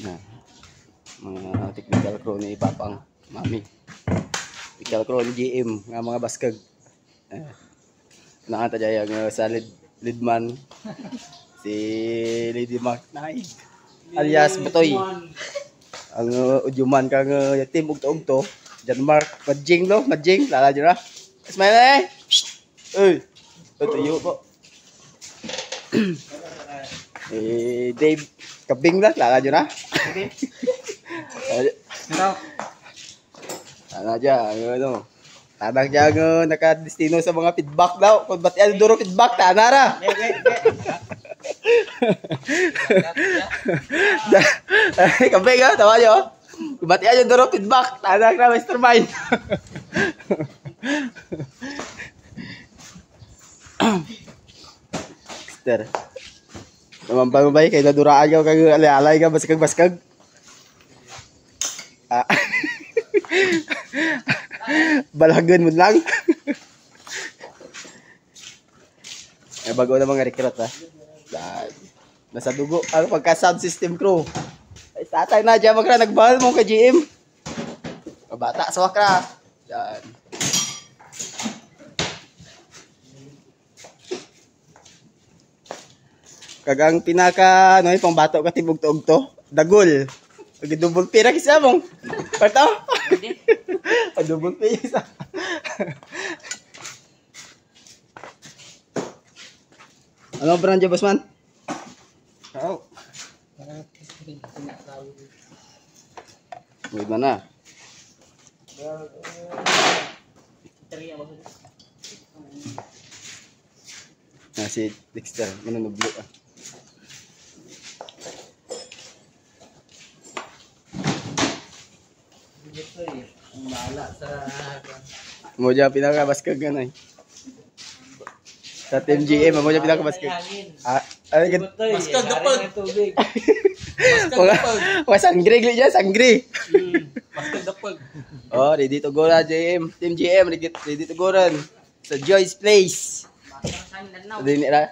Nah, mga technical crew ni Papang Mami. Technical crew ni GM nga mga baskag. Nakanta dyan yung sa leadman si Lady Mark Naig alias Butoy. Ang udyuman kang team ugto-ugto Jan Mark Madjing lo, Madjing lala dyan na. Smile eh! Tuyo po. Dave Kabing lah lala dyan na. Lala dyan, ano. Tanang dyan nakadestino sa mga feedback daw. Kung ba't yan duro feedback, tanara. Kabing ha, tawa nyo. Kung ba't yan duro feedback, tanang na mastermind. Mister. Namambay kayo naduraan nyo kag alay-alay ka, baskag-baskag. Balagan mo lang. Bago na mga recruit ha. Nasa dugo ang pagka-sound system crew. Ay tatay na dyan magkara nagbahal mo kay GM. Kabata sa wakra. Yan. Kagang pinaka ano pang bato ka tibog-tog to. Dagol. Double pira kisa mong. Parto? Double pira kisa. Ano brand dyan, bossman? Oo. Wait man na. Si Dexter, manunublo ah. Mo dyan pinaka-baskag nga na eh. Sa Team GM, mo dyan pinaka-baskag. Baskag dapag. Mga sanggri gli dyan, sanggri. Baskag dapag. Oh, ready to go na GM. Team GM, ready to go rin. Sa Joy's Place. Dini na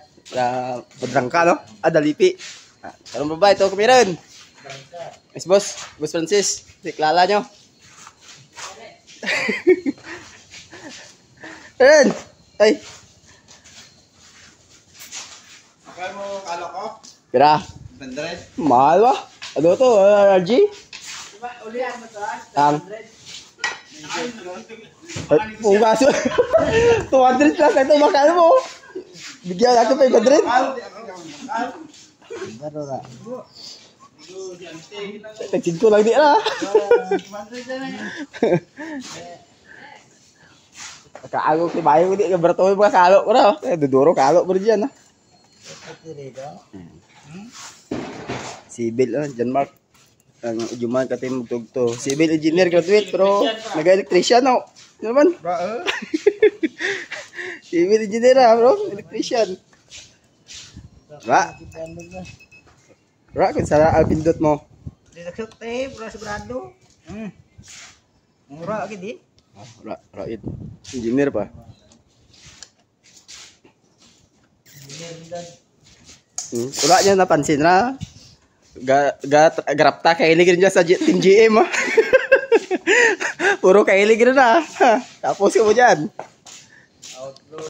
padrangka no? Dalipi. Karong babae to kumiren. Yes boss, Boss Francis, diklala nyo. Ren. Ay. Akala mo kalo ko? Pira. 100. Mahal ba? Ano to? RG? Ulihan mo to. Ang Pugas. 200 plus ito makano mo. Bigyan ako 500. Baro ra. Tagsin ko lang di na. Kaago si bayo ko di ka barato mo kalo ko na. Duduro kalo mo diyan ha. Civil Jan Mark ang udyuman ka team tugto. Civil engineer graduate pero nag-electrician no. Ano naman? Civil engineer bro, electrician. Ra kun sa pindot mo. Direksyon tape, ra sigurado. Mura gid di. Ra it. Engineer pa. Ura niya napansin na. Grapta kailig rin dyan sa Team GM ha. Puro kailig rin na. Tapos ka mo dyan.